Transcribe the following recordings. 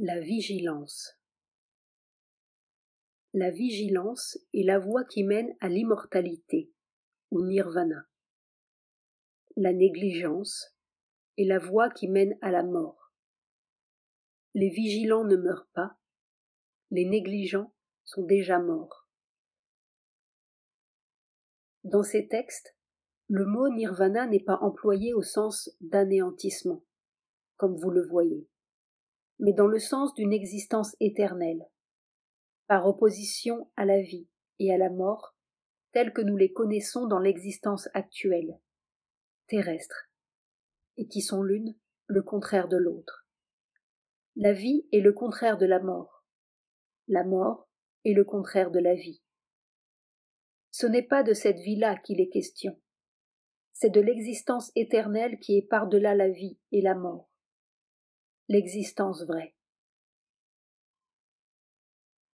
La vigilance. La vigilance est la voie qui mène à l'immortalité, ou nirvana. La négligence est la voie qui mène à la mort. Les vigilants ne meurent pas, les négligents sont déjà morts. Dans ces textes, le mot nirvana n'est pas employé au sens d'anéantissement, comme vous le voyez, mais dans le sens d'une existence éternelle, par opposition à la vie et à la mort, telles que nous les connaissons dans l'existence actuelle, terrestre, et qui sont l'une le contraire de l'autre. La vie est le contraire de la mort est le contraire de la vie. Ce n'est pas de cette vie-là qu'il est question, c'est de l'existence éternelle qui est par-delà la vie et la mort, l'existence vraie.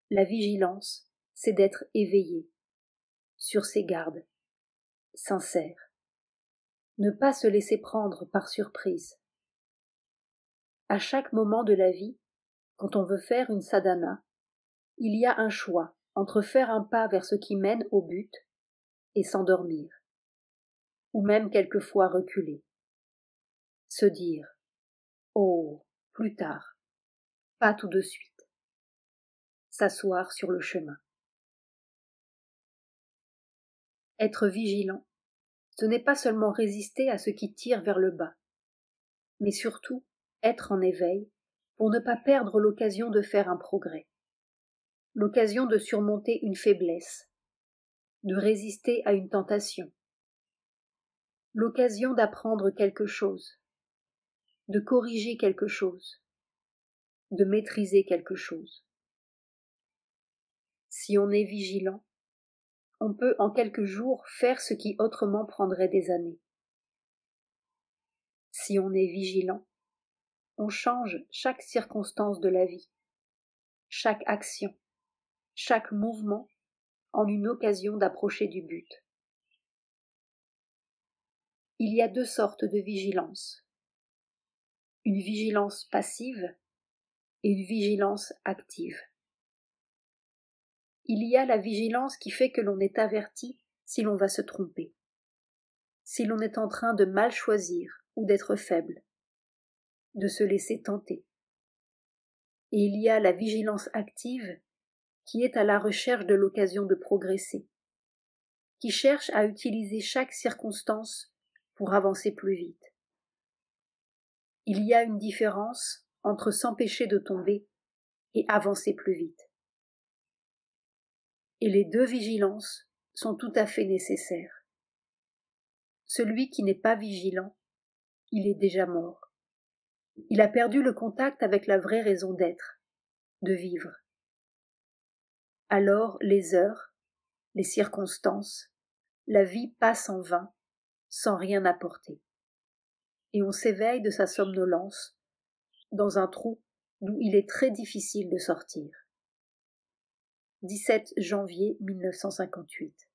La vigilance, c'est d'être éveillé, sur ses gardes, sincère, ne pas se laisser prendre par surprise. À chaque moment de la vie, quand on veut faire une sadhana, il y a un choix entre faire un pas vers ce qui mène au but et s'endormir, ou même quelquefois reculer. Se dire « Oh, plus tard, pas tout de suite », s'asseoir sur le chemin. Être vigilant, ce n'est pas seulement résister à ce qui tire vers le bas, mais surtout être en éveil pour ne pas perdre l'occasion de faire un progrès, l'occasion de surmonter une faiblesse, de résister à une tentation, l'occasion d'apprendre quelque chose, de corriger quelque chose, de maîtriser quelque chose. Si on est vigilant, on peut en quelques jours faire ce qui autrement prendrait des années. Si on est vigilant, on change chaque circonstance de la vie, chaque action, chaque mouvement en une occasion d'approcher du but. Il y a deux sortes de vigilance. Une vigilance passive et une vigilance active. Il y a la vigilance qui fait que l'on est averti si l'on va se tromper, si l'on est en train de mal choisir ou d'être faible, de se laisser tenter. Et il y a la vigilance active qui est à la recherche de l'occasion de progresser, qui cherche à utiliser chaque circonstance pour avancer plus vite. Il y a une différence entre s'empêcher de tomber et avancer plus vite. Et les deux vigilances sont tout à fait nécessaires. Celui qui n'est pas vigilant, il est déjà mort. Il a perdu le contact avec la vraie raison d'être, de vivre. Alors les heures, les circonstances, la vie passe en vain, sans rien apporter. Et on s'éveille de sa somnolence, dans un trou d'où il est très difficile de sortir. 17 janvier 1958.